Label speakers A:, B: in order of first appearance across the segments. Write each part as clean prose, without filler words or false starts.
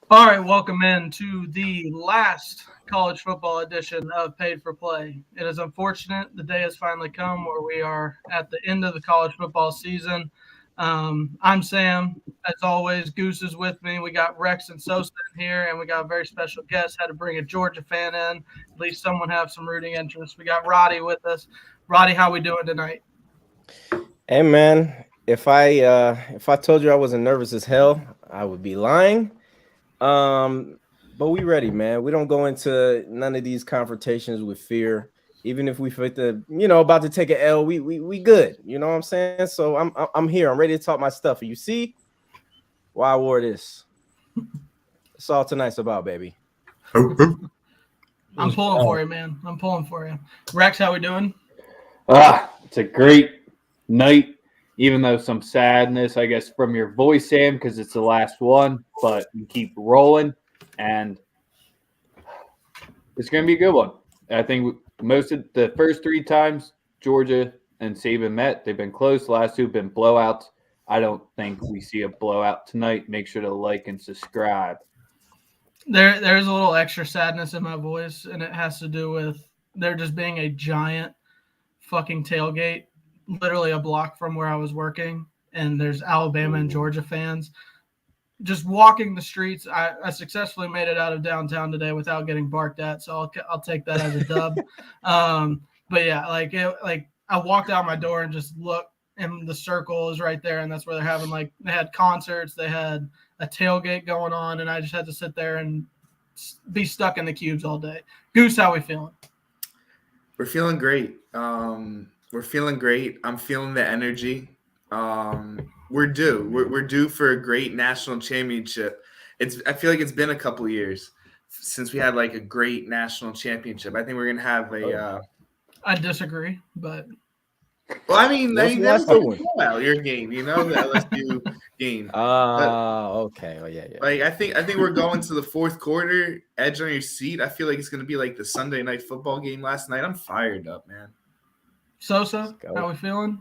A: All right, welcome in to the last college football edition of Paid for Play. It is unfortunate the day has finally come where we are at the end of the college football season. I'm Sam. As always, Goose is with me. We got Rex and Sosa in here, and we got a very special guest. Had to bring a Georgia fan in. At least someone have some rooting interest. We got Roddy with us. Roddy, how we doing tonight?
B: Hey man, if I told you I wasn't nervous as hell, I would be lying. But we ready, man. We don't go into none of these confrontations with fear. Even if we fit the, about to take an L, we good. You know what I'm saying? So I'm here. I'm ready to talk my stuff. And you see why I wore this. It's all tonight's about, baby.
A: I'm pulling for you, man. I'm pulling for you. Rex, how we doing?
C: It's a great night, even though some sadness, I guess, from your voice, Sam, because it's the last one, but you keep rolling, and it's going to be a good one. I think most of the first three times Georgia and Saban met, they've been close. The last two have been blowouts. I don't think we see a blowout tonight. Make sure to like and subscribe.
A: There's a little extra sadness in my voice, and it has to do with there just being a giant fucking tailgate, literally a block from where I was working, and there's Alabama and Georgia fans just walking the streets. I successfully made it out of downtown today without getting barked at, so I'll take that as a dub. But yeah, like I walked out my door and just looked, and the circle is right there, and that's where they're having they had concerts, they had a tailgate going on, and I just had to sit there and be stuck in the cubes all day. Goose, how we feeling?
D: We're feeling great. We're feeling great. I'm feeling the energy. We're due. We're due for a great national championship. I feel like it's been a couple years since we had like a great national championship. I think we're gonna have a.
A: I disagree, but
D: Well, I mean,
B: What's the
D: that was
B: last good one?
D: your game, the LSU game.
B: Okay. Oh yeah.
D: Like I think we're going to the fourth quarter. Edge on your seat. I feel like it's gonna be like the Sunday night football game last night. I'm fired up, man.
A: Sosa, how we feeling?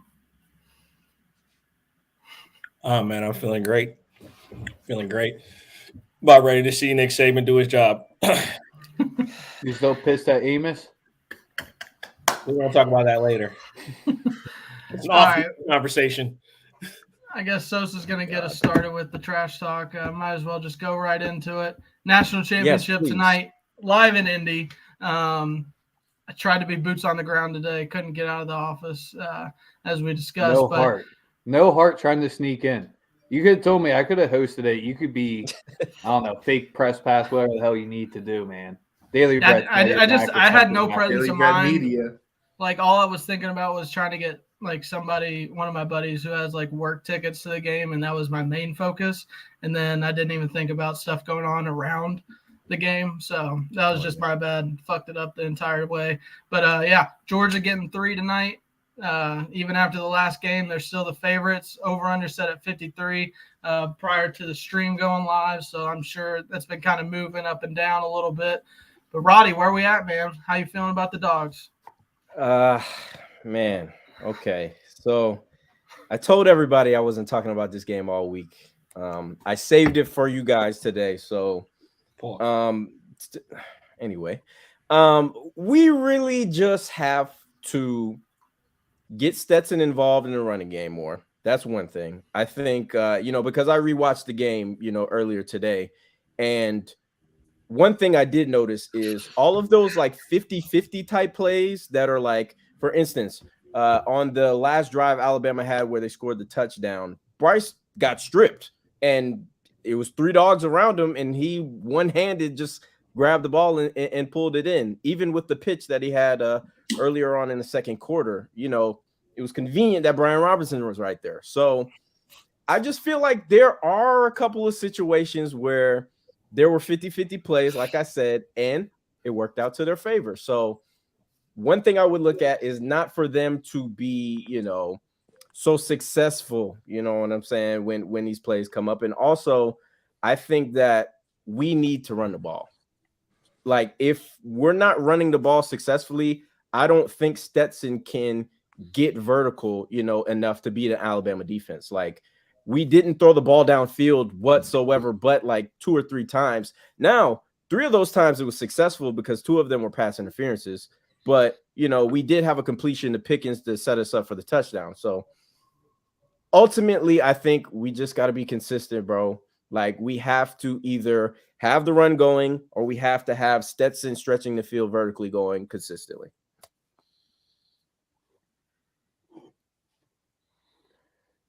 E: Oh man, I'm feeling great. Feeling great. About ready to see Nick Saban do his job.
C: You still pissed at Amos?
E: We're gonna talk about that later. It's an conversation.
A: I guess Sosa's going to get us started with the trash talk. Might as well just go right into it. National championship tonight, live in Indy. I tried to be boots on the ground today. Couldn't get out of the office, as we discussed.
C: No heart trying to sneak in. You could have told me I could have hosted it. You could be, I don't know, fake press pass, whatever the hell you need to do, man. Daily Bread.
A: I had no presence of mind.
D: Media.
A: Like all I was thinking about was trying to get like one of my buddies who has like work tickets to the game, and that was my main focus. And then I didn't even think about stuff going on around the game. So that was just my bad. Fucked it up the entire way. But yeah, Georgia getting 3 tonight. Even after the last game, they're still the favorites. Over under set at 53 prior to the stream going live. So I'm sure that's been kind of moving up and down a little bit. But Roddy, where we at, man? How you feeling about the Dogs?
B: Man. Okay. So I told everybody I wasn't talking about this game all week. I saved it for you guys today. So anyway, we really just have to get Stetson involved in the running game more. That's one thing. I think because I rewatched the game, earlier today, and one thing I did notice is all of those like 50-50 type plays that are like, for instance, on the last drive Alabama had where they scored the touchdown, Bryce got stripped and it was 3 dogs around him and he one-handed just grabbed the ball and pulled it in. Even with the pitch that he had earlier on in the second quarter, it was convenient that Brian Robinson was right there. So I just feel like there are a couple of situations where there were 50-50 plays, like I said, and it worked out to their favor. So one thing I would look at is not for them to be, so successful, you know what I'm saying, when these plays come up. And also, I think that we need to run the ball. Like, if we're not running the ball successfully, I don't think Stetson can get vertical, enough to beat an Alabama defense. Like, we didn't throw the ball downfield whatsoever, but like 2 or 3 times. Now, 3 of those times it was successful because 2 of them were pass interferences. But, you know, we did have a completion to Pickens to set us up for the touchdown. So ultimately, I think we just got to be consistent, bro. Like, we have to either have the run going or we have to have Stetson stretching the field vertically going consistently.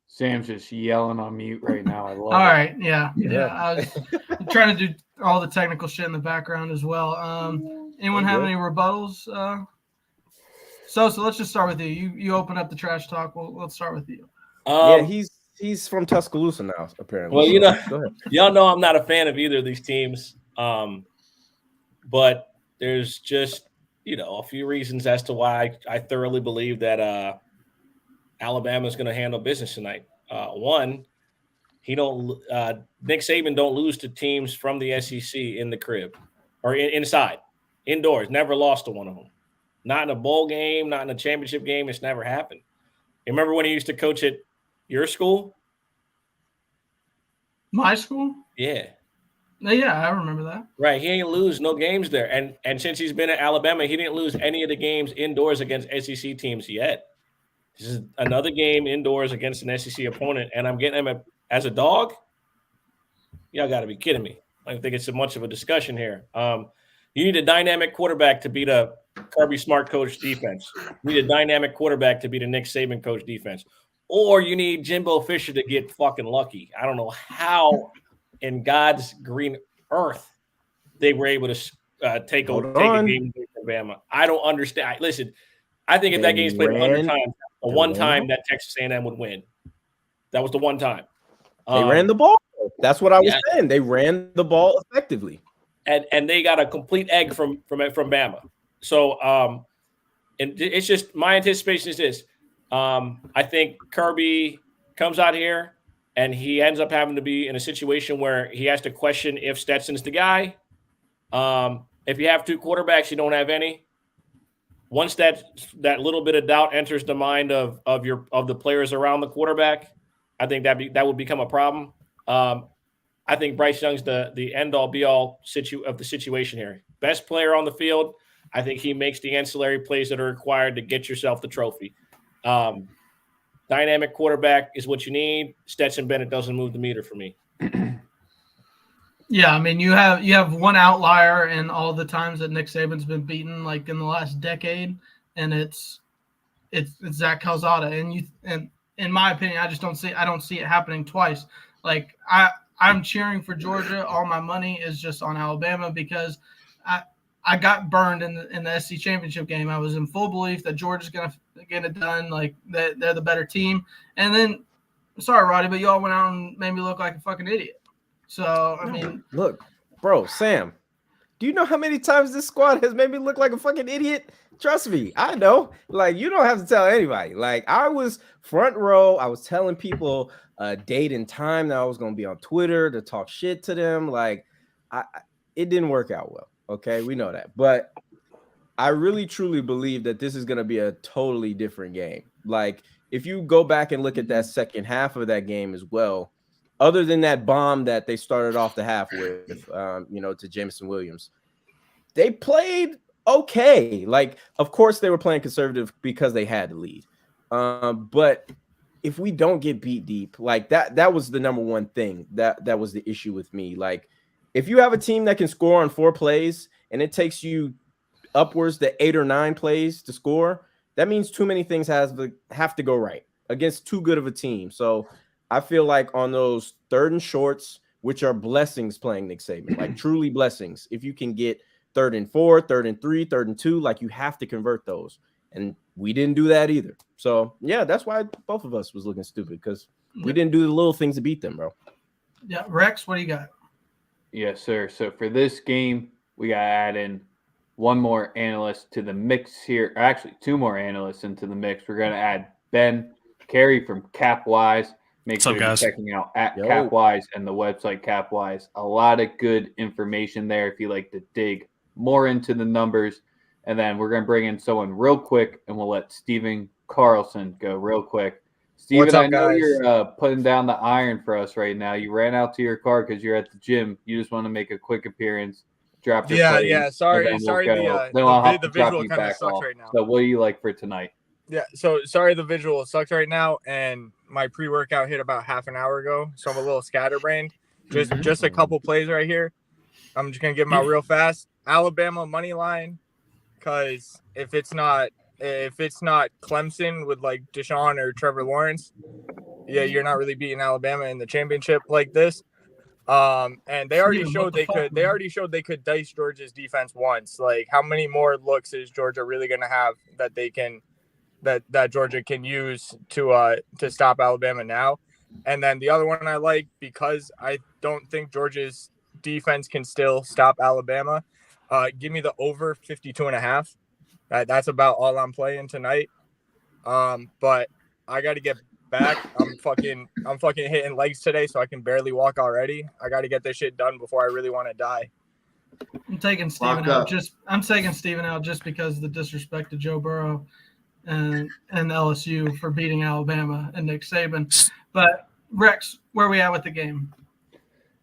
C: Sam's just yelling on mute right now. I love
A: All
C: it.
A: right, yeah. I was trying to do all the technical shit in the background as well. Anyone have any rebuttals? So let's just start with you. You open up the trash talk. Let's start with you.
B: Yeah, he's from Tuscaloosa now, apparently.
E: Well, you know,
B: go ahead.
E: Y'all know I'm not a fan of either of these teams. But there's just, you know, a few reasons as to why I thoroughly believe that Alabama is going to handle business tonight. One, Nick Saban don't lose to teams from the SEC in the crib or inside, indoors. Never lost to one of them. Not in a bowl game, not in a championship game. It's never happened. You remember when he used to coach at your school?
A: My school?
E: Yeah.
A: Yeah, I remember that.
E: Right. He ain't lose no games there. And since he's been at Alabama, he didn't lose any of the games indoors against SEC teams yet. This is another game indoors against an SEC opponent, and I'm getting him as a dog? Y'all got to be kidding me. I don't think it's much of a discussion here. You need a dynamic quarterback to beat a Kirby Smart coach defense. You need a dynamic quarterback to beat a Nick Saban coach defense. Or you need Jimbo Fisher to get fucking lucky. I don't know how in God's green earth they were able to take a game from Bama. I don't understand. Listen, I think if that game's played 100 times, the one time that Texas A&M would win. That was the one time.
B: They ran the ball. That's what I was saying. They ran the ball effectively.
E: And they got a complete egg from Bama. So and it's just my anticipation is this. I think Kirby comes out here and he ends up having to be in a situation where he has to question if Stetson's the guy. If you have 2 quarterbacks, you don't have any. Once that little bit of doubt enters the mind of the players around the quarterback, I think that would become a problem. I think Bryce Young's the end all be all of the situation here. Best player on the field. I think he makes the ancillary plays that are required to get yourself the trophy. Dynamic quarterback is what you need. Stetson Bennett doesn't move the meter for me.
A: Yeah, I mean, you have one outlier in all the times that Nick Saban's been beaten, like in the last decade, and it's Zach Calzada. And in my opinion, I don't see it happening twice. Like I'm cheering for Georgia. All my money is just on Alabama because I got burned in the SEC championship game. I was in full belief that Georgia's gonna get it done, like that they're the better team. And then, sorry, Roddy, but y'all went out and made me look like a fucking idiot. So, I mean,
B: look, bro, Sam, do you know how many times this squad has made me look like a fucking idiot? Trust me, I know. Like, you don't have to tell anybody. Like, I was front row. I was telling people a date and time that I was going to be on Twitter to talk shit to them. Like, it didn't work out well. Okay, we know that. But I really, truly believe that this is going to be a totally different game. Like, if you go back and look at that second half of that game as well, other than that bomb that they started off the half with, to Jameson Williams, they played okay. Like, of course, they were playing conservative because they had to lead. But if we don't get beat deep, like that was the number one thing that was the issue with me. Like, if you have a team that can score on 4 plays and it takes you upwards to 8 or 9 plays to score, that means too many things have to go right against too good of a team. So I feel like on those 3rd and shorts, which are blessings playing Nick Saban, like truly blessings. If you can get 3rd and 4, 3rd and 3, 3rd and 2, like you have to convert those. And we didn't do that either. So, yeah, that's why both of us was looking stupid because we didn't do the little things to beat them, bro.
A: Yeah, Rex, what do you got?
C: Yes, sir. So for this game, we got to add in one more analyst to the mix here. Or actually, 2 more analysts into the mix. We're going to add Ben Carey from Capwise. Make sure you're checking out at Capwise and the website Capwise. A lot of good information there if you like to dig more into the numbers. And then we're going to bring in someone real quick, and we'll let Steven Carlson go real quick. Steven,
F: What's up,
C: I know
F: guys?
C: you're putting down the iron for us right now. You ran out to your car because you're at the gym. You just want to make a quick appearance, drop your plays,
F: Yeah.
C: and
F: Sorry,
C: then we'll go. Then
F: the
C: I'll have to drop
F: visual
C: you
F: kind of
C: back
F: sucks
C: off.
F: right now.
C: So what do you like for tonight?
F: Yeah, so sorry the visual sucks right now, and my pre-workout hit about half an hour ago, so I'm a little scatterbrained. Just a couple plays right here. I'm just gonna give them out real fast. Alabama money line, because if it's not Clemson with like Deshaun or Trevor Lawrence, yeah, you're not really beating Alabama in the championship like this. And they already
A: Steven,
F: showed
A: what the
F: they
A: fuck,
F: could. They
A: man?
F: already showed they could dice Georgia's defense once. Like, how many more looks is Georgia really gonna have that they can, that Georgia can use to stop Alabama now? And then the other one I like, because I don't think Georgia's defense can still stop Alabama. Give me the over 52.5. That's about all I'm playing tonight. But I got to get back. I'm fucking hitting legs today, so I can barely walk already. I got to get this shit done before I really want to die.
A: I'm taking Steven
D: Lock
A: out
D: up.
A: just because of the disrespect to Joe Burrow and LSU for beating Alabama and Nick Saban. But Rex, where are we at with the game?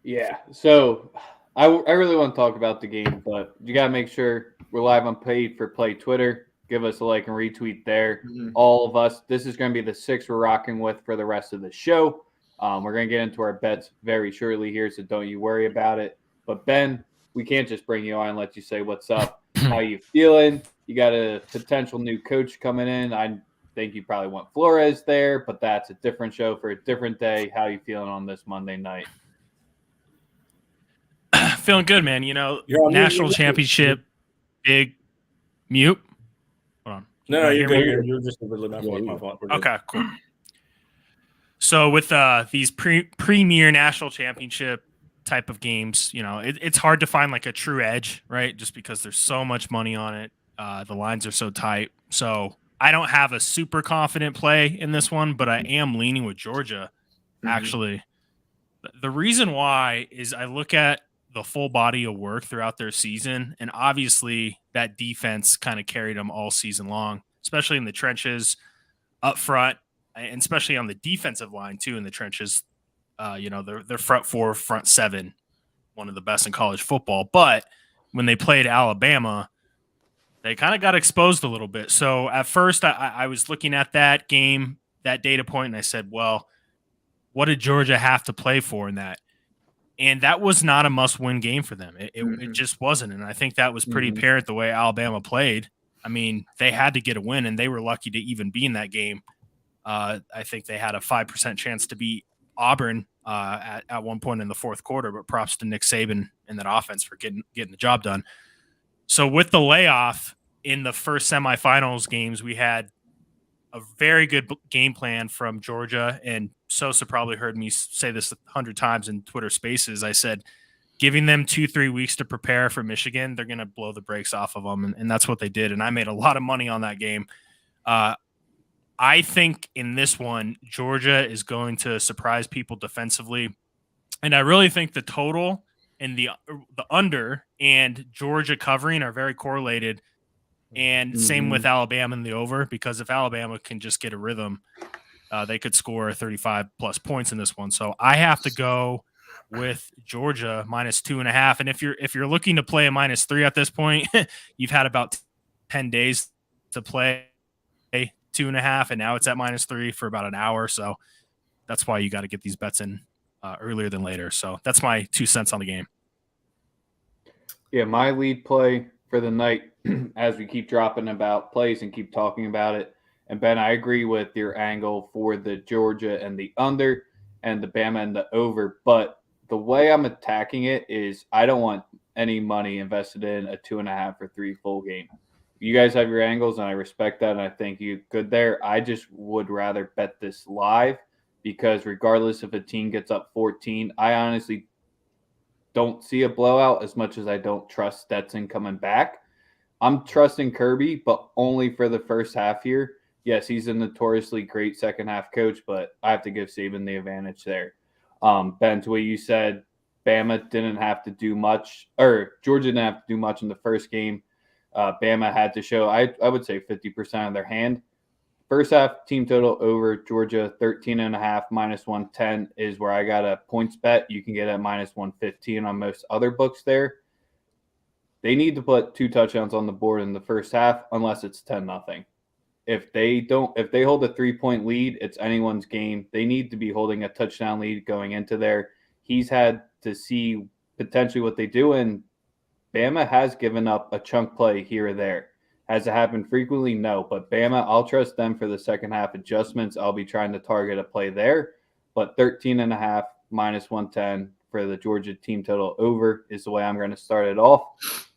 C: Yeah, so I really want to talk about the game, but you got to make sure we're live on Paid for Play Twitter. Give us a like and retweet there.
D: Mhm.
C: All of us. This is going to be the 6 we're rocking with for the rest of the show. We're going to get into our bets very shortly here, so don't you worry about it. But Ben, we can't just bring you on and let you say what's up. How you feeling? You got a potential new coach coming in. I think you probably want Flores there, but that's a different show for a different day. How you feeling on this Monday night?
G: Feeling good, man. You know,
E: You're on mute,
G: national
E: you're mute.
G: championship, big mute. Hold on.
E: No,
G: Can I
E: you're
G: hear me?
E: good. You're just a little bit my fault. We're good.
G: Okay, cool. So with these premier national championship type of games, you know, it's hard to find like a true edge, right? Just because there's so much money on it. The lines are so tight. So I don't have a super confident play in this one, but I am leaning with Georgia, actually. The reason why is I look at the full body of work throughout their season, and obviously that defense kind of carried them all season long, especially in the trenches, up front, and especially on the defensive line too in the trenches. You know, their front 4, front 7, one of the best in college football. But when they played Alabama, they kind of got exposed a little bit. So at first I was looking at that game, that data point, and I said, well, what did Georgia have to play for in that? And that was not a must-win game for them. It just wasn't. And I think that was pretty apparent the way Alabama played. I mean, they had to get a win, and they were lucky to even be in that game. I think they had a 5% chance to beat Auburn at one point in the fourth quarter, but props to Nick Saban and that offense for getting the job done. So with the layoff in the first semifinals games, we had a very good game plan from Georgia, and Sosa probably heard me say this 100 times in Twitter Spaces. I said, giving them 2-3 weeks to prepare for Michigan, they're going to blow the brakes off of them, and that's what they did. And I made a lot of money on that game. I think in this one, Georgia is going to surprise people defensively, and I really think the total and the under and Georgia covering are very correlated. And same with Alabama and the over, because if Alabama can just get a rhythm, they could score 35 plus points in this one. So I have to go with Georgia minus 2.5. And if you're looking to play a -3 at this point, you've had about 10 days to play 2.5, and now it's at -3 for about an hour. So that's why you got to get these bets in earlier than later. So that's my 2 cents on the game.
C: Yeah, my lead play for the night, as we keep dropping about plays and keep talking about it. And Ben, I agree with your angle for the Georgia and the under and the Bama and the over. But the way I'm attacking it is I don't want any money invested in a 2.5 or 3 full game. You guys have your angles, and I respect that, and I think you're good there. I just would rather bet this live, because regardless if a team gets up 14, I honestly don't see a blowout as much as I don't trust Stetson coming back. I'm trusting Kirby, but only for the first half here. Yes, he's a notoriously great second half coach, but I have to give Saban the advantage there. Ben, to what you said, Bama didn't have to do much, or Georgia didn't have to do much in the first game. Bama had to show, I would say 50% of their hand. first half team total over Georgia 13.5 -110 is where I got a points bet. You can get at -115 on most other books there. They need to put 2 touchdowns on the board in the first half unless it's 10-0. If they hold a 3-point lead, it's anyone's game. They need to be holding a touchdown lead going into there. He's had to see potentially what they do, and Bama has given up a chunk play here or there. Has it happened frequently? No, but Bama, I'll trust them for the second half adjustments. I'll be trying to target a play there, but 13.5 -110 for the Georgia team total over is the way I'm going to start it off.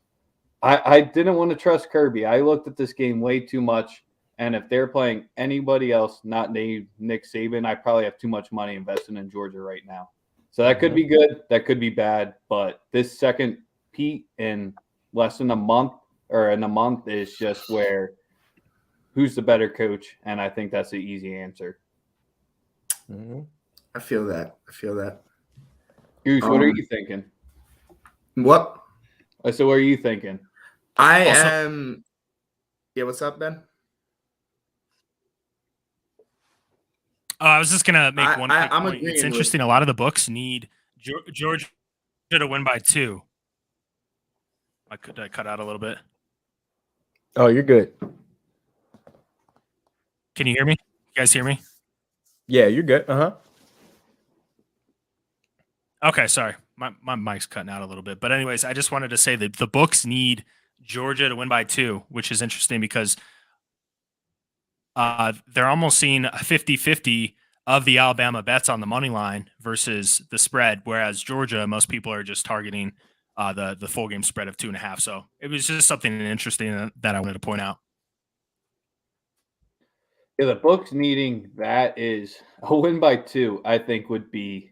C: I didn't want to trust Kirby. I looked at this game way too much, and if they're playing anybody else not named Nick Saban, I probably have too much money invested in Georgia right now. So that could be good, that could be bad, but this second Pete in less than a month or in a month is just where who's the better coach, and I think that's the easy answer.
D: I feel that.
C: Goose, what are you thinking?
D: What?
C: So what are you thinking?
D: I am. Yeah, what's up, Ben?
G: I was just gonna make one quick
D: I'm
G: point.
D: agreeing
G: It's
D: with-
G: interesting. A lot of the books need Georgia to win by 2. I cut out a little bit.
B: Oh, you're good.
G: Can you hear me? You guys hear me?
B: Yeah, you're good.
G: Okay, sorry. My mic's cutting out a little bit. But anyways, I just wanted to say that the books need Georgia to win by 2, which is interesting because they're almost seeing a 50-50 of the Alabama bets on the money line versus the spread, whereas Georgia, most people are just targeting the full game spread of 2.5. So it was just something interesting that I wanted to point out.
C: Yeah, the books needing that is a win by 2, I think would be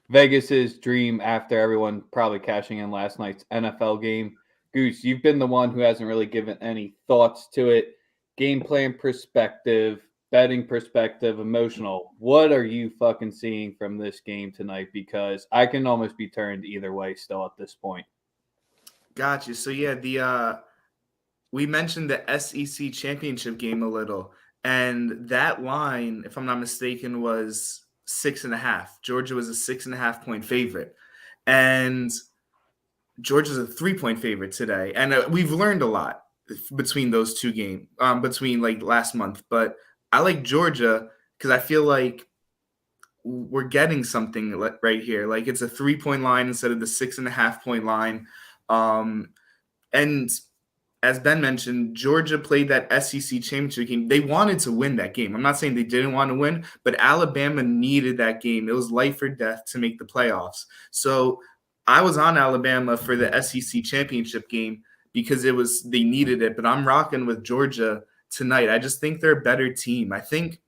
C: Vegas's dream after everyone probably cashing in last night's NFL game. Goose, you've been the one who hasn't really given any thoughts to it. Game plan perspective, betting perspective, emotional. What are you fucking seeing from this game tonight? Because I can almost be turned either way still at this point.
D: Gotcha. So yeah, we mentioned the SEC championship game a little, and that line, if I'm not mistaken, was 6.5. Georgia was a 6.5-point favorite, and Georgia's a 3-point favorite today. And we've learned a lot between those two games, between like last month. But I like Georgia because I feel like we're getting something right here. Like it's a 3-point line instead of the 6.5-point line. And as Ben mentioned, Georgia played that SEC championship game. They wanted to win that game. I'm not saying they didn't want to win, but Alabama needed that game. It was life or death to make the playoffs. So I was on Alabama for the SEC championship game because they needed it. But I'm rocking with Georgia tonight. I just think they're a better team. I think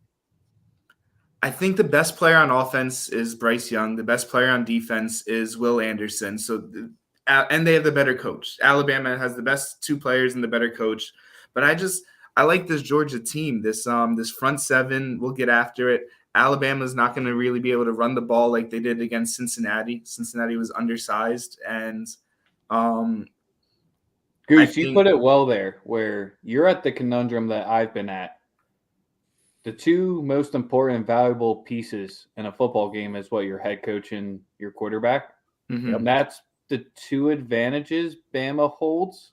D: the best player on offense is Bryce Young. The best player on defense is Will Anderson. So, and they have the better coach. Alabama has the best 2 players and the better coach. But I like this Georgia team. This front 7 will get after it. Alabama's not going to really be able to run the ball like they did against Cincinnati. Cincinnati was undersized, and
C: Goose, you put it well there, where you're at the conundrum that I've been at. The 2 most important and valuable pieces in a football game is what your head coach and your quarterback.
D: Mm-hmm.
C: And that's the 2 advantages Bama holds?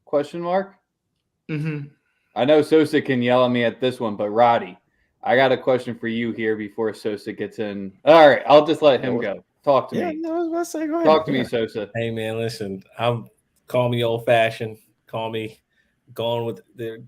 C: Question mark.
D: Mm-hmm.
C: I know Sosa can yell at me at this one, but Roddy, I got a question for you here before Sosa gets in. All right, I'll just let him go. Talk to me.
B: I was about to say, go ahead.
C: Talk to me, Sosa.
E: Hey man, listen, call me old fashioned, call me going with the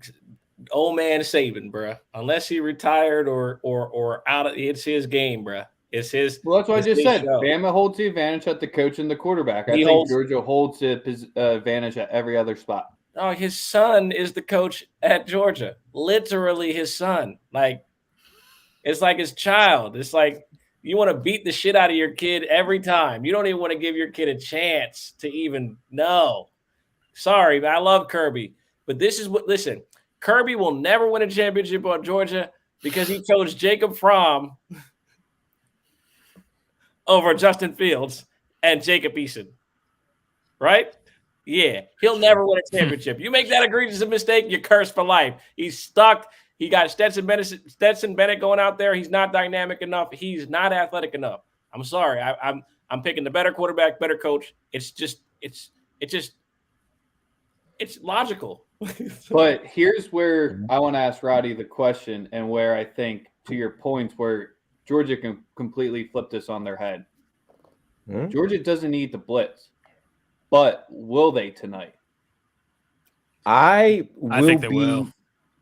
E: old man Saban, bruh. Unless he retired or out of it's his game, bruh. It's his.
C: Well, that's what I just said.
E: Show.
C: Bama holds the advantage at the coach and the quarterback. I think Georgia holds the advantage at every other spot.
E: Oh, his son is the coach at Georgia. Literally his son. Like, it's like his child. It's like you want to beat the shit out of your kid every time. You don't even want to give your kid a chance to even know. Sorry, man. I love Kirby. But this is what, listen, Kirby will never win a championship on Georgia because he chose Jacob Fromm over Justin Fields and Jacob Eason. Right? Yeah, he'll never win a championship. You make that egregious a mistake, you're cursed for life. He's stuck. He got Stetson Bennett going out there. He's not dynamic enough. He's not athletic enough. I'm sorry. I'm picking the better quarterback, better coach. It's logical.
C: But here's where I want to ask Roddy the question, and where I think, to your points, where Georgia can completely flip this on their head. Georgia doesn't need the blitz, but will they tonight?
B: I
G: think they will.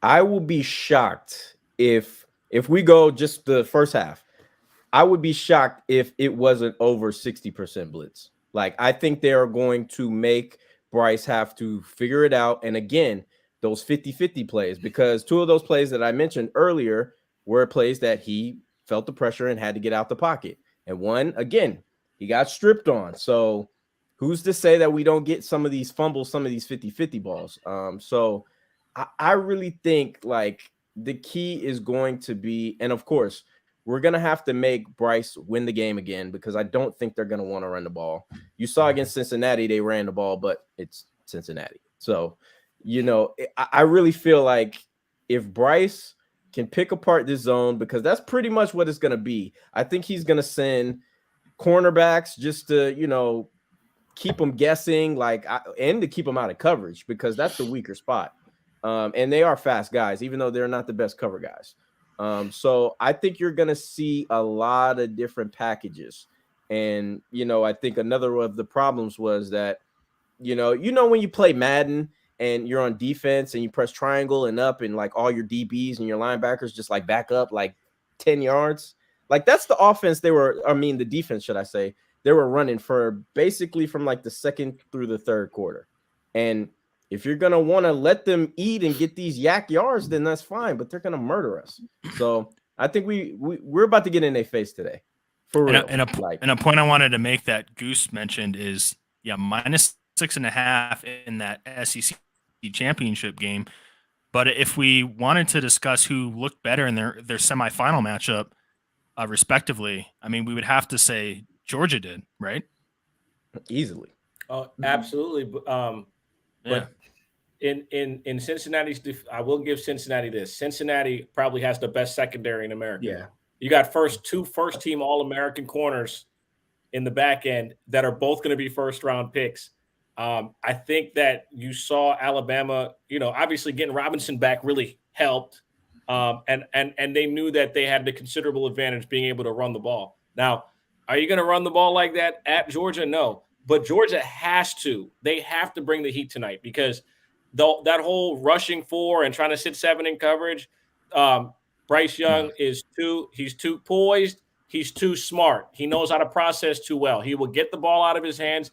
B: I will be shocked if we go just the first half. I would be shocked if it wasn't over 60% blitz. Like, I think they are going to make Bryce have to figure it out. And again, those 50-50 plays, because two of those plays that I mentioned earlier were plays that he felt the pressure and had to get out the pocket. And one, again, he got stripped on. So who's to say that we don't get some of these fumbles, some of these 50-50 balls? So I really think, like, the key is going to be, and of course, we're going to have to make Bryce win the game again, because I don't think they're going to want to run the ball. You saw against Cincinnati, they ran the ball, but it's Cincinnati. So, I really feel like if Bryce can pick apart this zone, because that's pretty much what it's going to be. I think he's going to send cornerbacks just to, keep them guessing, and to keep them out of coverage, because that's the weaker spot. And they are fast guys, even though they're not the best cover guys. So I think you're going to see a lot of different packages. And, I think another of the problems was that, when you play Madden and you're on defense and you press triangle and up, and like all your DBs and your linebackers just like back up like 10 yards. Like, that's the offense the defense, should I say, they were running for basically from like the second through the third quarter. And if you're going to want to let them eat and get these yak yards, then that's fine, but they're going to murder us. So I think we're about to get in their face today. For real.
G: And a point I wanted to make that Goose mentioned is, minus 6.5 in that SEC championship game. But if we wanted to discuss who looked better in their semifinal matchup, respectively, I mean, we would have to say Georgia did, right?
B: Easily.
E: Oh, absolutely. But in Cincinnati's, I will give Cincinnati this. Cincinnati probably has the best secondary in America.
D: Yeah.
E: You got two first-team All-American corners in the back end that are both going to be first-round picks. I think that you saw Alabama, obviously getting Robinson back really helped. And they knew that they had the considerable advantage being able to run the ball. Now, are you going to run the ball like that at Georgia? No. But Georgia has to. They have to bring the heat tonight, because that whole rushing 4 and trying to sit 7 in coverage, Bryce Young he's too poised. He's too smart. He knows how to process too well. He will get the ball out of his hands.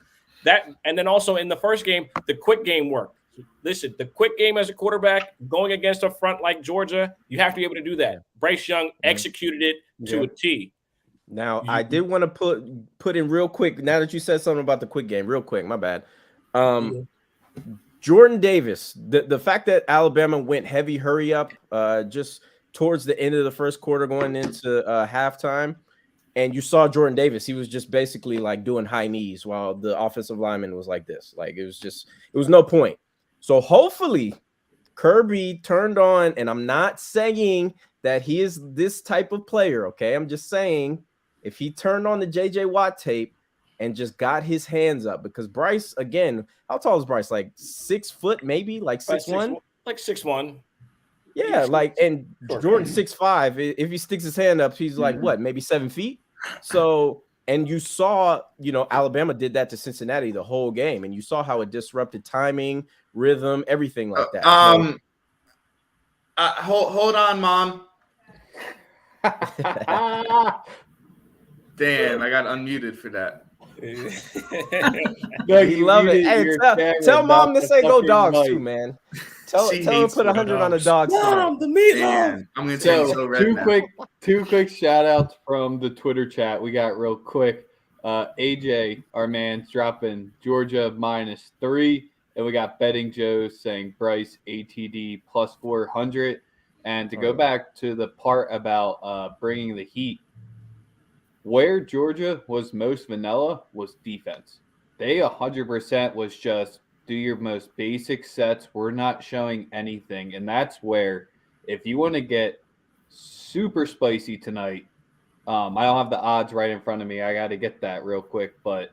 E: And then also in the first game, the quick game worked. Listen, the quick game as a quarterback going against a front like Georgia, you have to be able to do that. Bryce Young executed it to a T.
B: Now, I did want to put in real quick, now that you said something about the quick game, real quick, my bad. Jordan Davis, the fact that Alabama went heavy hurry up just towards the end of the first quarter going into halftime, and you saw Jordan Davis, he was just basically like doing high knees while the offensive lineman was like this. Like, it was no point. So hopefully Kirby turned on, and I'm not saying that he is this type of player, okay? I'm just saying if he turned on the J.J. Watt tape and just got his hands up, because Bryce, again, how tall is Bryce? Like 6 foot, maybe? Like 6'1"?
E: Like 6'1".
B: Yeah, and Jordan 6'5". If he sticks his hand up, he's like, what, maybe 7 feet? So, and you saw, Alabama did that to Cincinnati the whole game, and you saw how it disrupted timing, rhythm, everything like that.
D: Hold on, Mom. Damn, I got unmuted for that.
B: You love it. Hey, tell Mom to say go Dogs too, man. Tell her put 100 on the Dogs.
E: Mom, the meatloaf.
D: I'm gonna tell you so right
C: two quick shout outs from the Twitter chat we got real quick. AJ, our man's dropping Georgia -3, and we got Betting Joe saying Bryce ATD +400. And to go back to the part about bringing the heat, where Georgia was most vanilla was defense. They 100% was just do your most basic sets. We're not showing anything. And that's where, if you want to get super spicy tonight, I don't have the odds right in front of me. I got to get that real quick. But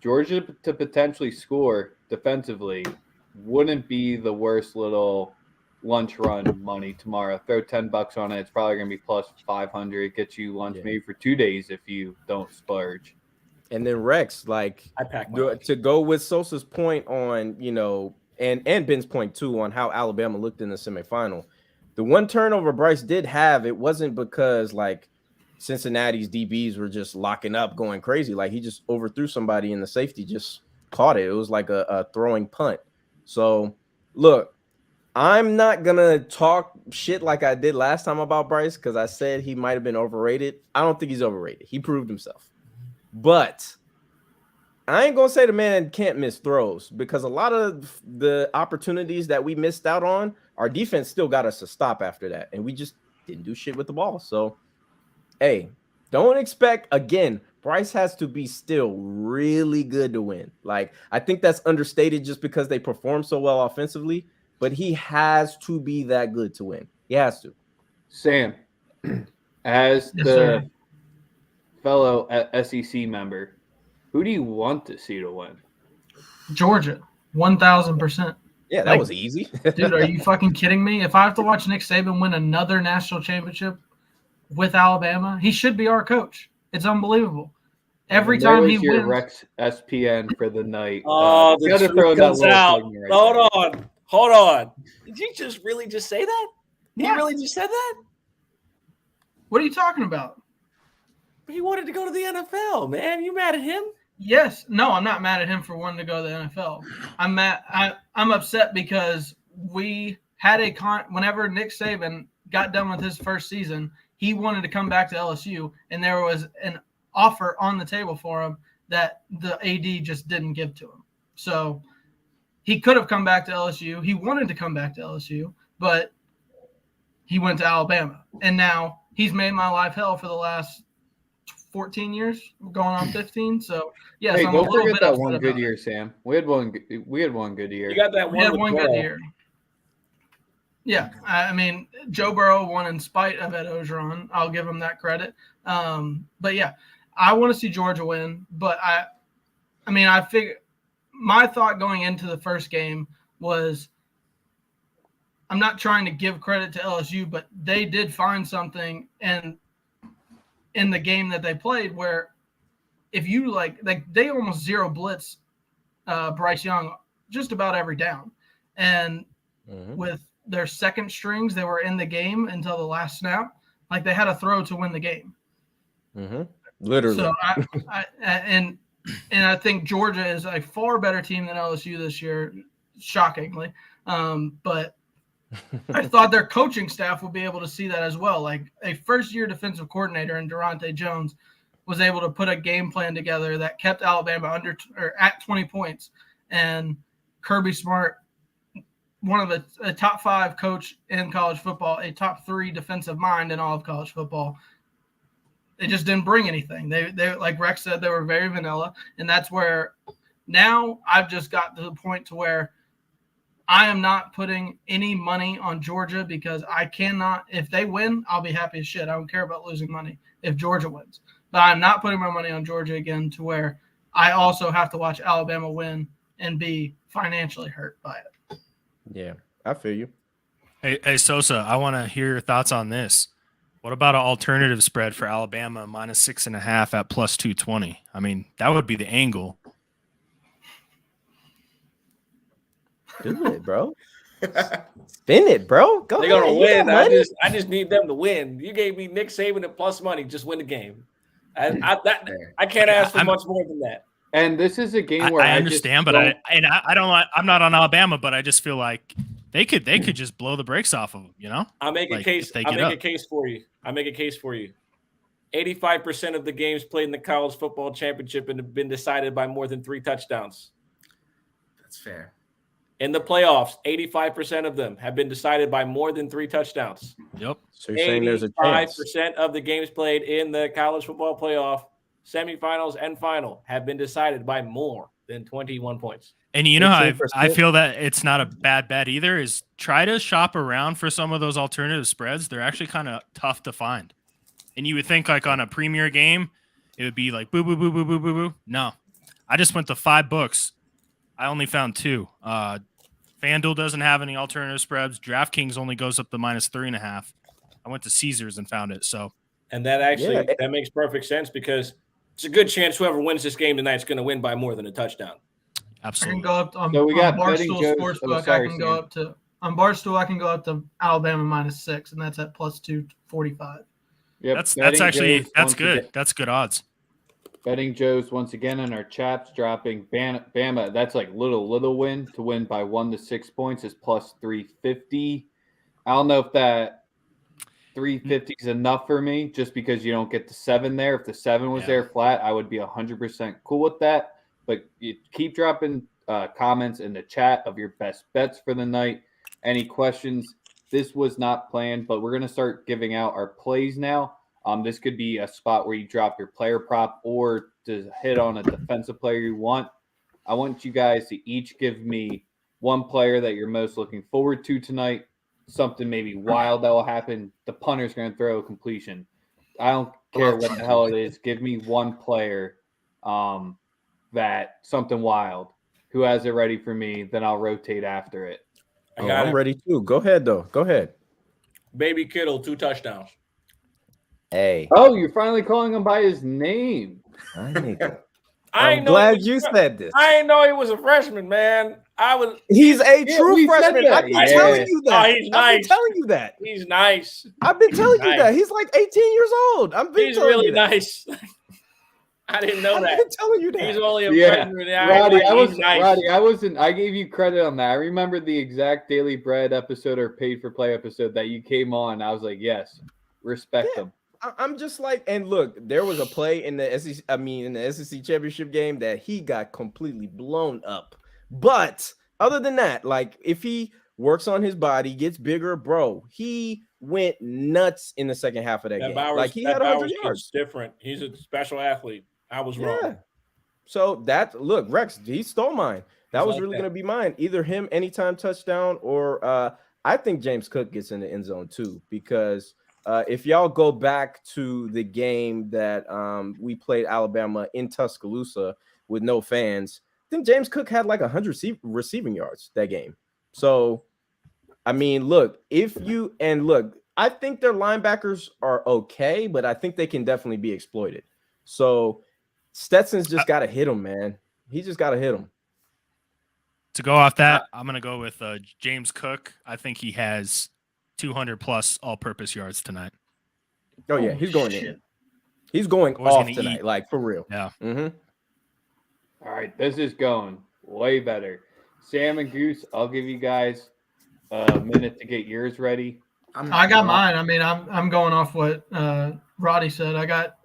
C: Georgia to potentially score defensively wouldn't be the worst little lunch run money tomorrow. Throw $10 on it. It's probably going to be plus 500. Get you lunch maybe for 2 days if you don't splurge.
B: And then Rex, like,
E: I pack
B: to go with Sosa's point on, and Ben's point too on how Alabama looked in the semifinal. The one turnover Bryce did have, it wasn't because like Cincinnati's DBs were just locking up, going crazy. Like he just overthrew somebody and the safety just caught it. It was like a throwing punt. So look, I'm not gonna talk shit like I did last time about Bryce because I said he might have been overrated. I don't think he's overrated. He proved himself. But I ain't gonna say the man can't miss throws because a lot of the opportunities that we missed out on, our defense still got us to stop after that, and we just didn't do shit with the ball. So, hey, don't expect again. Bryce has to be still really good to win. Like I think that's understated just because they perform so well offensively, but he has to be that good to win. He has to.
C: Sam, as
A: Yes,
C: the
A: sir.
C: fellow SEC member, who do you want to see to win?
A: Georgia, 1,000%.
B: Yeah, that
A: Like,
B: was easy.
A: Dude, are you fucking kidding me? If I have to watch Nick Saban win another national championship with Alabama, he should be our coach. It's unbelievable. Every
C: And there
A: time he
C: was your
A: wins,
C: Rex SPN for the night.
E: Oh,
C: You
E: the
C: gotta throw
E: truth
C: that
E: comes
C: little
E: out.
C: segment right there.
E: Hold on. Did you just really just say that?
A: Yeah.
E: He really just said that?
A: what are you talking about?
E: He wanted to go to the NFL, man. You mad at him?
A: Yes. No, I'm not mad at him for wanting to go to the NFL. I'm upset because we had whenever Nick Saban got done with his first season, he wanted to come back to LSU, and there was an offer on the table for him that the AD just didn't give to him. So he could have come back to LSU. He wanted to come back to LSU, but he went to Alabama. And now he's made my life hell for the last 14 years, going on 15. So, yes,
C: Hey,
A: I'm a
C: don't
A: little
C: forget
A: bit
C: that
A: upset
C: one
A: about
C: good
A: it.
C: year, Sam. We had one good year.
E: You got that
A: We had
E: with
A: one good
E: Burrow.
A: year. Yeah, I mean, Joe Burrow won in spite of Ed Ogeron. I'll give him that credit. But yeah, I want to see Georgia win. But I figure my thought going into the first game was I'm not trying to give credit to LSU, but they did find something in the game that they played where if you like they almost zero blitz Bryce Young just about every down. And with their second strings, they were in the game until the last snap. Like they had a throw to win the game.
B: Literally.
A: So I think Georgia is a far better team than LSU this year, shockingly. But I thought their coaching staff would be able to see that as well. Like a first-year defensive coordinator in Durante Jones was able to put a game plan together that kept Alabama at 20 points. And Kirby Smart, one of the top 5 coach in college football, a top 3 defensive mind in all of college football. They just didn't bring anything. They like Rex said, they were very vanilla. And that's where now I've just got to the point to where I am not putting any money on Georgia because I cannot. If they win, I'll be happy as shit. I don't care about losing money if Georgia wins. But I'm not putting my money on Georgia again to where I also have to watch Alabama win and be financially hurt by it.
B: Yeah, I feel you.
G: Hey Sosa, I want to hear your thoughts on this. What about an alternative spread for Alabama -6.5 at plus 220? I mean, that would be the angle.
B: Do it, bro. Spin it, bro. Go
E: They're
B: ahead.
E: gonna
B: You
E: win.
B: got money.
E: I just need them to win. You gave me Nick Saban at plus money. Just win the game. I can't ask for much more than that.
C: And this is a game where
G: I
C: I
G: understand,
C: just
G: but I don't. I'm not on Alabama, but I just feel like they could just blow the brakes off of them. You know,
E: I'll make a
G: Like,
E: case.
G: if they
E: I'll
G: get
E: make a
G: up.
E: case for you. 85% of the games played in the college football championship have been decided by more than 3 touchdowns.
D: That's fair.
E: In the playoffs, 85% of them have been decided by more than 3 touchdowns.
G: Yep.
B: So you're saying there's a chance.
E: 85% of the games played in the college football playoff semifinals and final have been decided by more than 21 points.
G: And you know how I
B: 18%.
G: feel that it's not a bad bet either is try to shop around for some of those alternative spreads. They're actually kind of tough to find. And you would think like on a premier game, it would be like boo, boo, boo, boo, boo, boo, boo. No, I just went to 5 books. I only found 2. FanDuel doesn't have any alternative spreads. DraftKings only goes up to -3.5. I went to Caesars and found it. So,
E: And that actually that makes perfect sense because it's a good chance whoever wins this game tonight is going to win by more than a touchdown.
A: I
G: absolutely.
A: can go up on,
C: So we got
A: on
C: betting
A: Barstool
C: Joe's-
A: Sportsbook.
C: sorry,
A: I can go
C: Sam.
A: up to on Barstool. I can go up to Alabama -6, and that's at +245.
C: Yep,
G: That's
C: Betting
G: actually
C: Joe's
G: that's
C: once
G: good.
C: again-
G: That's good odds.
C: Betting Joe's once again in our chaps dropping Bama. That's like little win to win by 1 to 6 points is +350. I don't know if that 350 is enough for me just because you don't get the 7 there. If the 7 was
G: Yeah.
C: there flat, I would be 100% cool with that. But you keep dropping comments in the chat of your best bets for the night. Any questions? This was not planned, but we're going to start giving out our plays now. This could be a spot where you drop your player prop or to hit on a defensive player you want. I want you guys to each give me one player that you're most looking forward to tonight, something maybe wild that will happen. The punter's going to throw a completion. I don't care what the hell it is. Give me one player that something wild. Who has it ready for me? Then I'll rotate after it.
E: I
B: Oh,
E: got
B: I'm
E: it.
B: ready too. Go ahead, though. Go ahead.
E: Baby Kittle, 2 touchdowns.
B: Hey,
C: Oh, you're finally calling him by his name.
B: my nigga.
E: I
B: I'm
E: ain't know
B: glad
E: he
B: you
E: was,
B: said this.
E: I ain't know he was a freshman, man. I was.
B: He's a
C: Yeah,
B: true
C: we said
B: freshman.
C: that.
B: I've been
C: Yeah.
B: telling you that.
E: Oh, he's
B: I've been
E: nice.
B: telling you that.
E: He's nice.
B: I've been telling you
E: Nice.
B: that. He's like 18 years old. I've been
E: He's
B: telling
E: really
B: you that.
E: nice. I didn't know
B: I've
E: that.
B: been telling you that.
E: He's only a
C: Yeah.
E: freshman.
C: Roddy,
E: He's nice.
C: Roddy, I wasn't. I gave you credit on that. I remember the exact Daily Bread episode or Paid for Play episode that you came on. I was like, yes, respect
B: Yeah.
C: them.
B: I'm just like, and look, there was a play in the SEC. I mean, in the SEC championship game that he got completely blown up. But other than that, like if he works on his body, gets bigger, bro, he went nuts in the second half of that game. Like he had 100 yards.
E: Different. He's a special athlete. I was
B: Yeah.
E: wrong.
B: So that look, Rex, he stole mine. That
E: He's
B: was
E: like
B: really
E: that.
B: gonna be mine. Either him anytime touchdown, or I think James Cook gets in the end zone too. Because if y'all go back to the game that we played Alabama in Tuscaloosa with no fans, I think James Cook had like 100 receiving yards that game. So I mean, look, I think their linebackers are okay, but I think they can definitely be exploited. So Stetson's just got to hit him, man. He just got to hit him.
G: To go off that, I'm going to go with James Cook. I think he has 200 plus all-purpose yards tonight.
B: Oh, yeah, he's going in. He's going
G: Boy's
B: off
G: gonna
B: tonight,
G: eat.
B: like for real.
G: Yeah.
B: Mm-hmm.
C: All right, this is going way better. Sam and Goose, I'll give you guys a minute to get yours ready.
A: I got mine. I mean, I'm going off what Roddy said. I got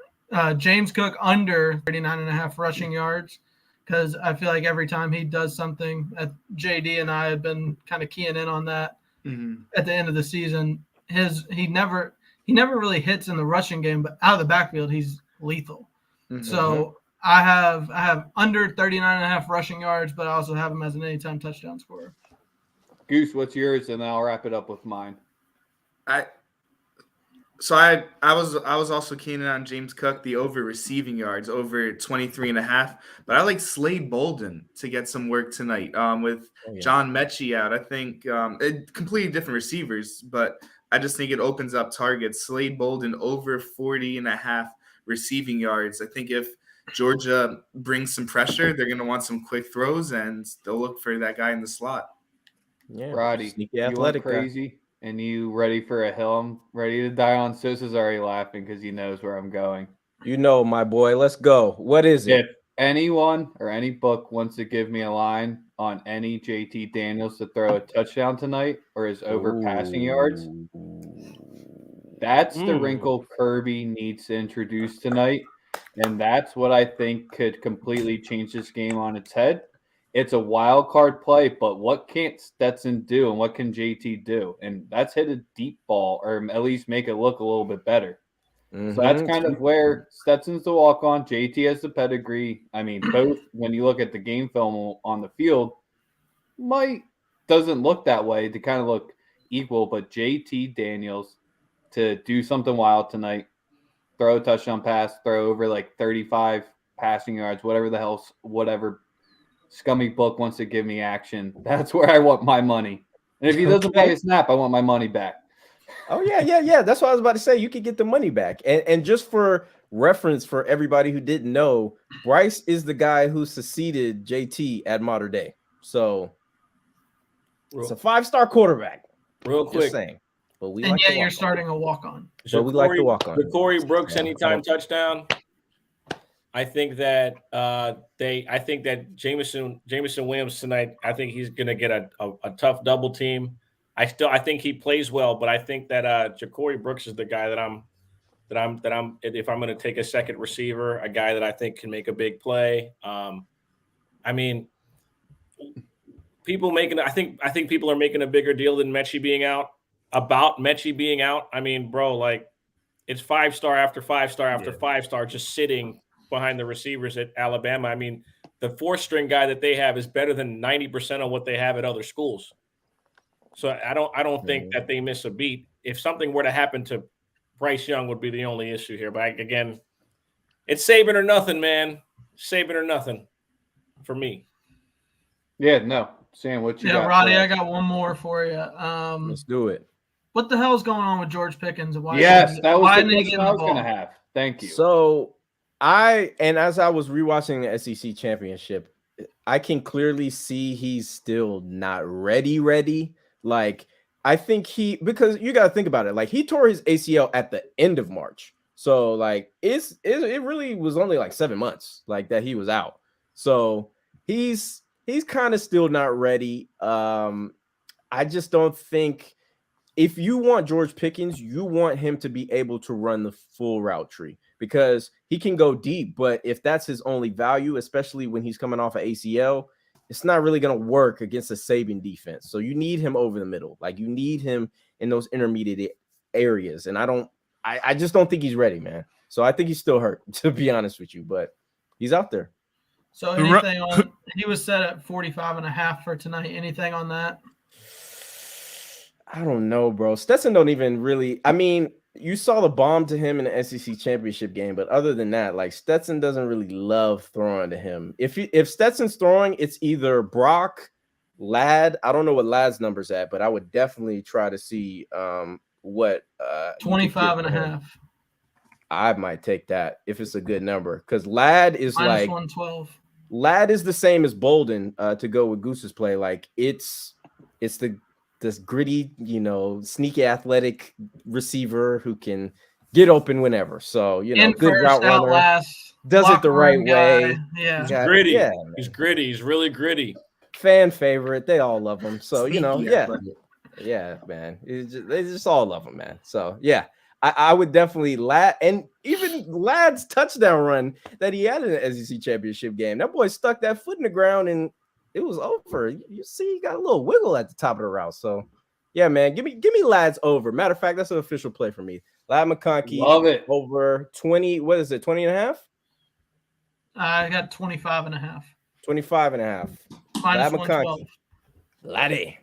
A: James Cook under 39.5 rushing yards because I feel like every time he does something, JD and I have been kind of keying in on that at the end of the season. He never really hits in the rushing game, but out of the backfield, he's lethal. So I have under 39.5 rushing yards, but I also have him as an anytime touchdown scorer.
C: Goose, what's yours? And then I'll wrap it up with mine.
D: I was also keen on James Cook, the over receiving yards, over 23.5. But I like Slade Bolden to get some work tonight with John Mechie out. I think completely different receivers, but I just think it opens up targets. Slade Bolden over 40.5 receiving yards. I think if Georgia brings some pressure, they're going to want some quick throws, and they'll look for that guy in the slot.
B: Yeah,
C: Roddy,
B: sneaky
C: you went
B: athletic guy.
C: crazy, and you ready for a hill? I'm ready to die on. Sosa's already laughing because he knows where I'm going.
B: You know, my boy. Let's go. What is it?
C: If anyone or any book wants to give me a line on any JT Daniels to throw a touchdown tonight or his over passing yards, that's the wrinkle Kirby needs to introduce tonight. And that's what I think could completely change this game on its head. It's a wild card play, but what can't Stetson do and what can JT do? And that's hit a deep ball or at least make it look a little bit better. So that's kind of where Stetson's the walk-on. JT has the pedigree. I mean, both when you look at the game film on the field, doesn't look that way. They kind of look equal, but JT Daniels to do something wild tonight, throw a touchdown pass, throw over like 35 passing yards, whatever scummy book wants to give me action. That's where I want my money. And if he doesn't play a snap, I want my money back.
B: Oh, yeah. That's what I was about to say. You could get the money back. And just for reference for everybody who didn't know, Bryce is the guy who succeeded JT at Mater Dei. So it's a 5-star quarterback.
E: Real
B: Just
E: quick.
B: saying. But we
A: And
B: like
A: yet you're starting a walk-on.
B: So we like to walk on.
E: The Corey Brooks anytime touchdown. I think that Jameson Williams tonight. I think he's going to get a tough double team. I think he plays well, but I think that Ja'Cory Brooks is the guy that I'm if I'm going to take a second receiver, a guy that I think can make a big play. I mean, I think people are making a bigger deal than Mechie being out. About Mechie being out. I mean, bro, like it's 5-star after 5-star after 5-star just sitting behind the receivers at Alabama. I mean, the 4th-string guy that they have is better than 90% of what they have at other schools. So I don't think that they miss a beat. If something were to happen to Bryce Young, would be the only issue here. But again, it's Saban or nothing, man. Saban or nothing for me.
C: Yeah, no. Sam, what you got?
A: Yeah, Roddy, I got one more for you.
B: Let's do it.
A: What the hell is going on with George Pickens?
C: That was the question I was going to have. Thank you.
B: So as I was rewatching the SEC championship, I can clearly see he's still not ready. Like, I think because you got to think about it. Like, he tore his ACL at the end of March. So, like, it really was only like 7 months, like, that he was out. So, he's kind of still not ready. I just don't think if you want George Pickens, you want him to be able to run the full route tree because he can go deep. But if that's his only value, especially when he's coming off of ACL, it's not really going to work against a Saban defense. So you need him over the middle. Like, you need him in those intermediate areas. And I just don't think he's ready, man. So I think he's still hurt, to be honest with you, but he's out there.
A: So anything on he was set at 45.5 for tonight. Anything on that?
B: I don't know, bro. Stetson don't even really. I mean, you saw the bomb to him in the SEC championship game, but other than that, like Stetson doesn't really love throwing to him. If Stetson's throwing, it's either Brock, Ladd. I don't know what Ladd's number's at, but I would definitely try to see what
A: 25.5.
B: I might take that if it's a good number because Ladd is
A: minus
B: like
A: 112.
B: Ladd is the same as Bolden to go with Goose's play. Like it's this gritty, sneaky athletic receiver who can get open whenever. So,
A: In
B: good
A: first,
B: route runner,
A: last,
B: does it the right
A: guy.
B: way.
A: Yeah.
E: He's gritty.
B: Yeah,
E: He's gritty. He's really gritty.
B: fan favorite. They all love him. So,
D: Sneaky athletic.
B: yeah, man. They just all love him, man. So, yeah. I would definitely and even Ladd's touchdown run that he had in the SEC championship game. That boy stuck that foot in the ground and it was over. You see, he got a little wiggle at the top of the route. So, yeah, man, give me Ladd's over. Matter of fact, that's an official play for me. Ladd McConkey,
C: Love it.
B: over 20. What is it? 20.5?
A: I got 25.5.
B: 25.5.
A: Minus
B: Ladd McConkey.
A: 112.
B: Laddie.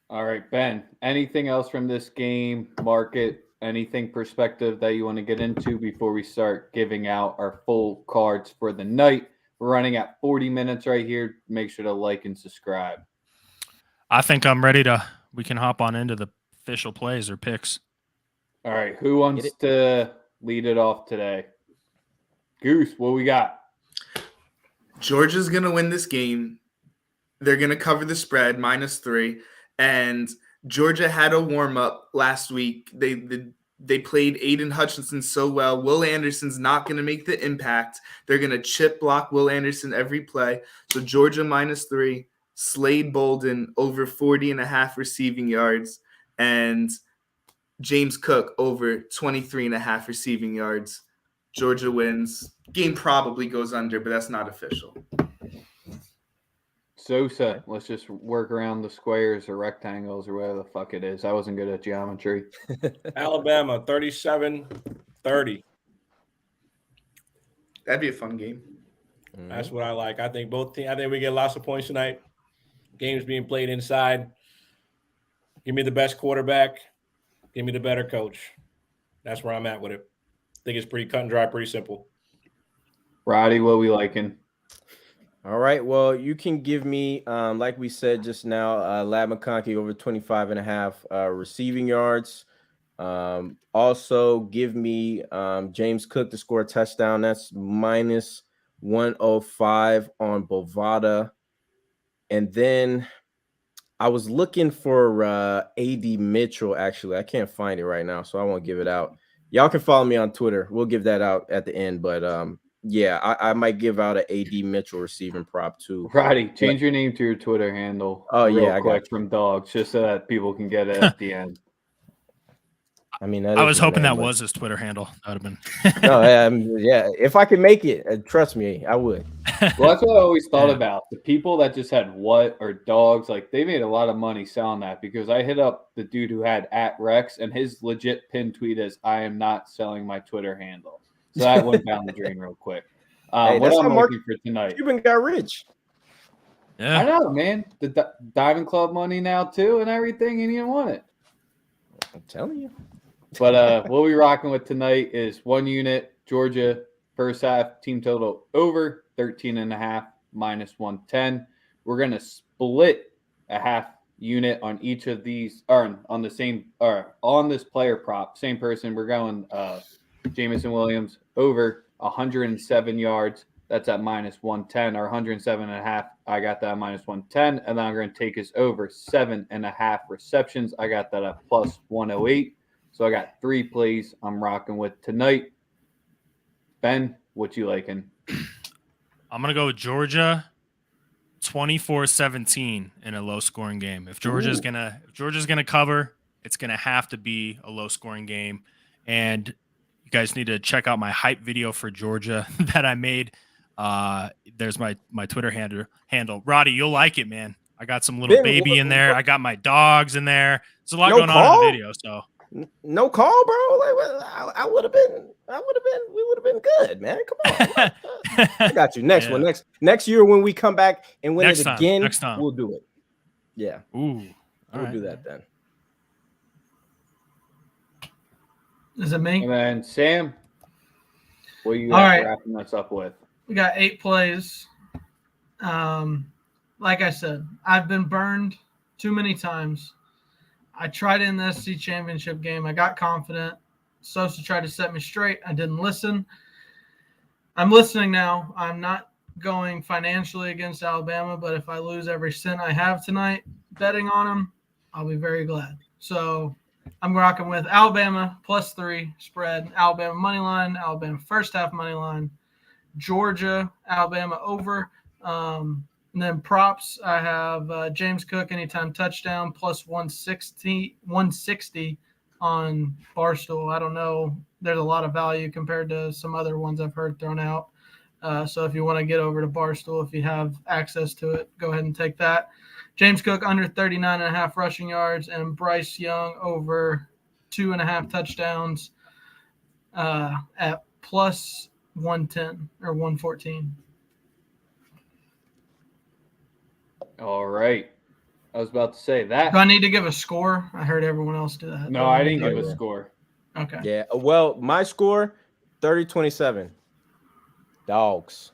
C: All right, Ben, anything else from this game, market, anything perspective that you want to get into before we start giving out our full cards for the night? We're running at 40 minutes right here. Make sure to like and subscribe.
G: I think I'm ready we can hop on into the official plays or picks.
C: All right, who wants to lead it off today? Goose, what we got?
D: Georgia's going to win this game. They're going to cover the spread, -3. And Georgia had a warm-up last week. They played Aiden Hutchinson so well. Will Anderson's not going to make the impact. They're going to chip block Will Anderson every play. So Georgia -3, Slade Bolden over 40.5 receiving yards, and James Cook over 23.5 receiving yards. Georgia wins. Game probably goes under, but that's not official.
C: Sosa. Let's just work around the squares or rectangles or whatever the fuck it is. I wasn't good at geometry.
E: Alabama 37-30.
D: That'd be a fun game.
E: That's what I like. I think both teams. I think we get lots of points tonight. Games being played inside. Give me the best quarterback. Give me the better coach. That's where I'm at with it. I think it's pretty cut and dry, pretty simple.
C: Roddy, what we liking?
B: All right. Well, you can give me, like we said just now, Lad McConkey over 25.5 receiving yards. Also, give me James Cook to score a touchdown. That's minus 105 on Bovada. And then I was looking for AD Mitchell, actually. I can't find it right now, so I won't give it out. Y'all can follow me on Twitter. We'll give that out at the end. But, yeah, I might give out an AD Mitchell receiving prop, too.
C: Roddy, change your name to your Twitter handle.
B: Oh,
C: real
B: yeah, I
C: quick
B: got
C: from Dogs, just so that people can get it at the end.
B: I mean,
G: I was hoping that was his Twitter handle. That would have been.
B: No, yeah. If I could make it, trust me, I would.
C: Well, that's what I always thought about. The people that just had what or Dogs, like they made a lot of money selling that because I hit up the dude who had @Rex and his legit pin tweet is I am not selling my Twitter handle. So that went down the drain real quick.
B: Hey,
C: what
B: that's
C: I'm
B: how Mark
C: looking for tonight.
B: Cuban got rich.
G: Yeah.
C: I know, man. The Diamond Club money now too and everything, and you didn't want it.
B: I'm telling you.
C: But what we rocking with tonight is 1 unit, Georgia, first half, team total over 13.5, minus 110. We're going to split a half unit on each of these, or on the same, or on this player prop. Same person. We're going Jameson Williams over 107 yards. That's at minus 110, or 107.5. I got that at minus 110. And then I'm going to take us over 7.5 receptions. I got that at plus 108. So I got 3 plays I'm rocking with tonight. Ben, what you liking?
G: I'm going to go with Georgia 24-17 in a low-scoring game. If Georgia's going to cover, it's going to have to be a low-scoring game. And you guys need to check out my hype video for Georgia that I made. There's my Twitter handle. Roddy, you'll like it, man. I got some little baby in there. I got my dogs in there. There's a lot going on in the video, so
B: no call, bro. Like, I would have been. We would have been good, man. Come on. I got you. Next one. Next year when we come back and win it again, we'll do it. Yeah.
G: Ooh.
B: We'll do that then.
A: Is it me?
C: And then Sam, what you
A: All right.
C: wrapping us up with?
A: We got 8 plays. Like I said, I've been burned too many times. I tried it in the SEC championship game. I got confident. Sosa tried to set me straight. I didn't listen. I'm listening now. I'm not going financially against Alabama, but if I lose every cent I have tonight betting on them, I'll be very glad. So I'm rocking with Alabama +3 spread, Alabama money line, Alabama first half money line, Georgia, Alabama over. And then props, I have James Cook anytime touchdown plus 160 on Barstool. I don't know. There's a lot of value compared to some other ones I've heard thrown out. So if you want to get over to Barstool, if you have access to it, go ahead and take that. James Cook under 39.5 rushing yards and Bryce Young over 2.5 touchdowns at plus 110 or 114.
C: All right. I was about to say that.
A: Do I need to give a score? I heard everyone else do that.
C: No, I didn't give a score.
A: Okay.
B: Yeah. Well, my score 30-27. Dogs.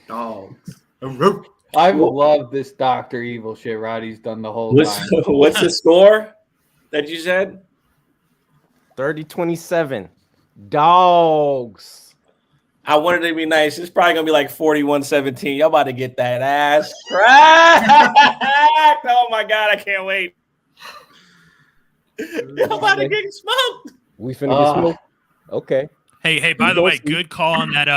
C: I've loved this Dr. Evil shit Roddy's done the whole time.
E: What's the score that you said?
B: 30-27. Dogs.
E: I wanted to be nice. It's probably gonna be like 41-17. Y'all about to get that ass cracked. Oh my god, I can't wait. Y'all about to get smoked.
B: We finna get smoked. Okay.
G: Hey, by the way, good call on that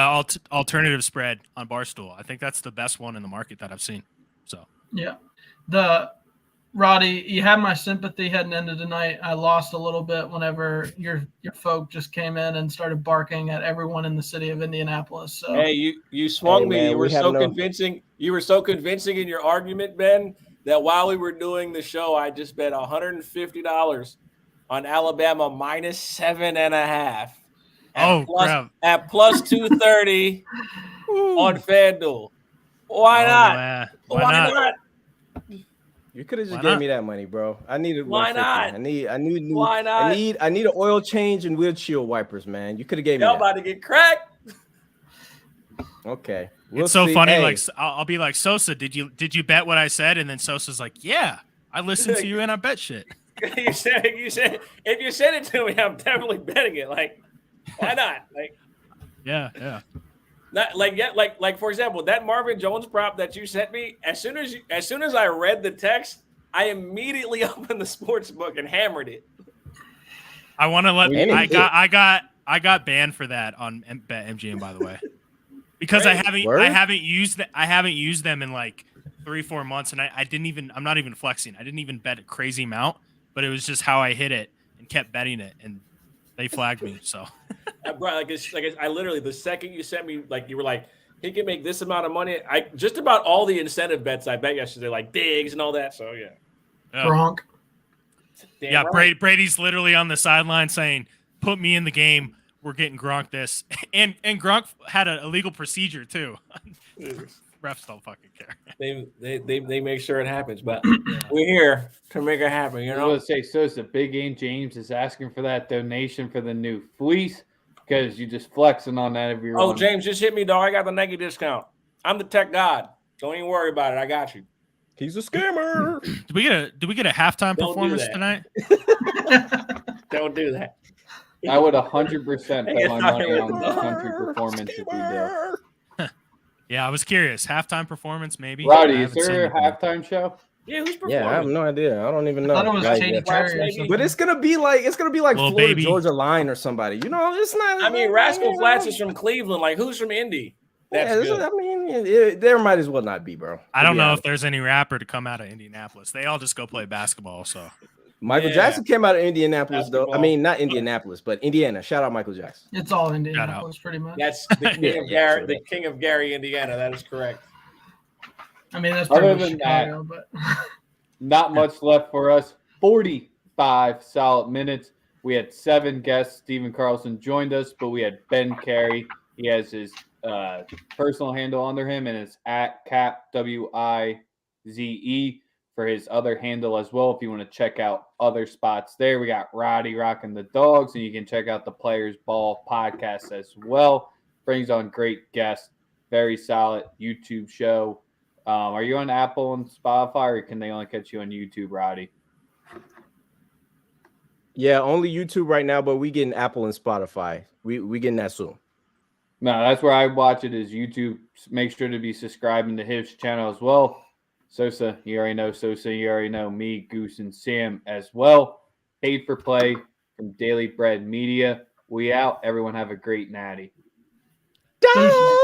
G: alternative spread on Barstool. I think that's the best one in the market that I've seen. So
A: Yeah. The Roddy, you had my sympathy heading into tonight. I lost a little bit whenever your folk just came in and started barking at everyone in the city of Indianapolis. So
E: Hey, you swung
B: Hey,
E: me.
B: man,
E: You
B: we
E: were
B: have
E: so
B: no-
E: convincing. You were so convincing in your argument, Ben, that while we were doing the show, I just bet $150 on Alabama minus 7.5.
G: Oh, crap.
E: At plus 230 on FanDuel. Why not?
G: Why not?
E: not?
B: You could have just
G: Why
B: gave
G: not?
B: me that money, bro. I needed
E: Why
B: 150.
E: not?
B: Why
E: not?
B: I need an oil change and windshield wipers, man. You could have gave me
E: Y'all
B: that.
E: about to get cracked.
B: Okay.
G: It's so funny.
B: Hey,
G: Like I'll be like, Sosa, did you bet what I said? And then Sosa's like, yeah, I listened to you and I bet shit.
E: you said if you send it to me, I'm definitely betting it. Like, why not? Like,
G: Yeah.
E: not like for example, that Marvin Jones prop that you sent me. As soon as I read the text, I immediately opened the sports book and hammered it.
G: I want to let.
B: And it
G: I got banned for that on BetMGM, by the way, because I
B: Word?
G: haven't used them in like 3-4 months, and I'm not even flexing. I didn't even bet a crazy amount, but it was just how I hit it and kept betting it, and they flagged me. So,
E: Bro, I literally, the second you sent me, like, you were like, he can make this amount of money. I just about all the incentive bets I bet yesterday, like Diggs and all that. So yeah,
A: Gronk.
E: Damn
G: yeah.
E: right.
G: Brady's literally on the sideline saying, "Put me in the game. We're getting Gronk this," and Gronk had a illegal procedure too. Refs don't fucking care.
E: They make sure it happens, but we're here to make it happen. You
C: I
E: know,
C: was going to say, so it's a big game. James is asking for that donation for the new fleece because you just flexing on that everyone.
E: oh James, just hit me, dog. I got the Nike discount. I'm the tech god. Don't even worry about it. I got you.
B: he's a scammer.
G: Do we get a halftime
E: Don't do
G: performance
E: that.
G: tonight?
E: Don't do that.
C: I would 100% bet my money on the country performance if we do.
G: Yeah, I was curious. Halftime performance, maybe.
C: Roddy,
G: I
C: is
G: haven't seen
C: there a
G: anything.
C: halftime show?
E: Yeah, who's performing?
B: Yeah, I have no idea. I don't even know.
A: I thought it was
B: Like,
A: Katy
B: yeah.
A: Perry or
E: Maybe.
A: something.
B: But it's gonna be like
G: Lil
B: Florida
G: Baby.
B: Georgia Line or somebody. You know, it's not.
E: I mean, Rascal Flats is from Cleveland. Like, who's from Indy? That's
B: Yeah,
E: good.
B: I mean, there might as well not be, bro.
G: I
B: to
G: don't
B: be
G: know
B: honest.
G: if there's any rapper to come out of Indianapolis. They all just go play basketball. So
B: Michael
E: Yeah.
B: Jackson came out of Indianapolis, though. I
E: Basketball.
B: mean, not Indianapolis, but Indiana. Shout out Michael Jackson.
A: It's all Indianapolis, pretty much.
E: That's the king of
B: Yeah,
E: Gary,
B: sure.
E: the king of Gary, Indiana. That is correct.
A: I mean, that's pretty
C: Other
A: much
C: than that-
A: Chicago, but
C: Not much left for us. 45 solid minutes. We had 7 guests. Stephen Carlson joined us, but we had Ben Carey. He has his personal handle under him, and it's at CapWize for his other handle as well. If you want to check out other spots there, we got Roddy rocking the dogs, and you can check out the Players Ball podcast as well. Brings on great guests. Very solid YouTube show. Are you on Apple and Spotify, or can they only catch you on YouTube, Roddy?
B: Yeah, only YouTube right now, but we getting Apple and Spotify. We getting that soon.
C: No, that's where I watch it is YouTube. Make sure to be subscribing to his channel as well. Sosa, you already know Sosa. You already know me, Goose, and Sam as well. Paid for play from Daily Bread Media. We out. Everyone have a great natty.
A: Deuces.